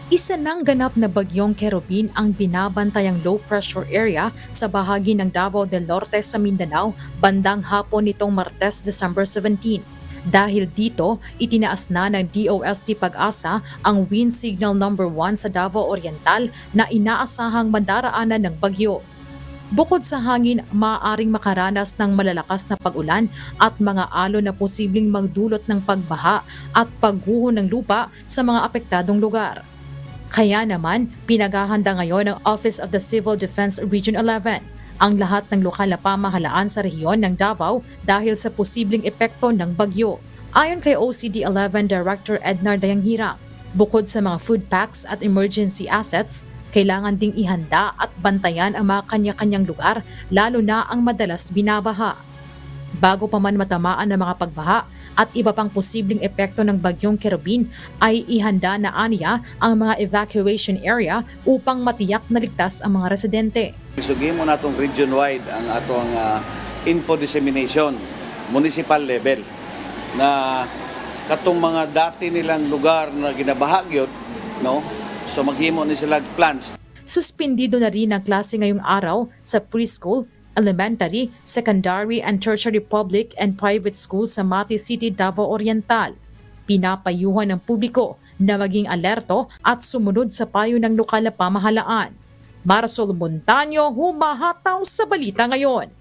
Isa ng ganap na bagyong Kerubin ang binabantayang low pressure area sa bahagi ng Davao del Norte sa Mindanao bandang hapon nitong Martes, December 17. Dahil dito, itinaas na ng DOST Pag-asa ang wind signal number 1 sa Davao Oriental na inaasahang mandaraanan ng bagyo. Bukod sa hangin, maaaring makaranas ng malalakas na pag-ulan at mga alon na posibleng magdulot ng pagbaha at pagguho ng lupa sa mga apektadong lugar. Kaya naman, pinaghahanda ngayon ng Office of the Civil Defense Region 11 ang lahat ng lokal na pamahalaan sa rehiyon ng Davao dahil sa posibleng epekto ng bagyo. Ayon kay OCD-11 Director Ednar Dayanghirang, bukod sa mga food packs at emergency assets, kailangan ding ihanda at bantayan ang mga kanya-kanyang lugar, lalo na ang madalas binabaha. Bago pa man matamaan ng mga pagbaha at iba pang posibleng epekto ng bagyong Kerubin, ay ihanda na aniya ang mga evacuation area upang matiyak na ligtas ang mga residente. Isugin mo na itong region-wide ang atong info dissemination, municipal level, na katong mga dati nilang lugar na ginabahagyot, no? So maghimo ni sila plans. Suspindido na rin ang klase ngayong araw sa preschool, elementary, secondary and tertiary public and private school sa Mati City, Davao Oriental. Pinapayuhan ng publiko na maging alerto at sumunod sa payo ng lokal na pamahalaan. Marisol Montaño, humahataw sa balita ngayon.